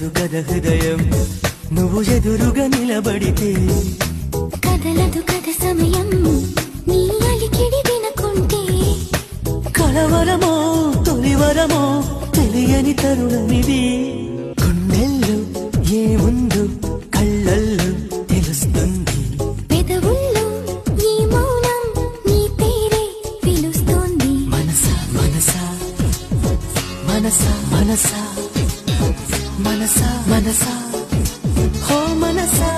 కదలదు కద హృదయం నువ్వు ఎదురుగా నిలబడితే కదలదు కద సమయం నీ అలికిడి వినకుంటే కలవరమో తొలివరమో తెలియని తరుణమిది గుండెల్లో ఏముందో కళ్ళల్లో తెలుస్తుంది పెదవుల్లో ఈ మౌనం నీ పేరే పిలుస్తోంది మనసా మనసా మనసా మనసా మనసా మనసా ఓ మనసా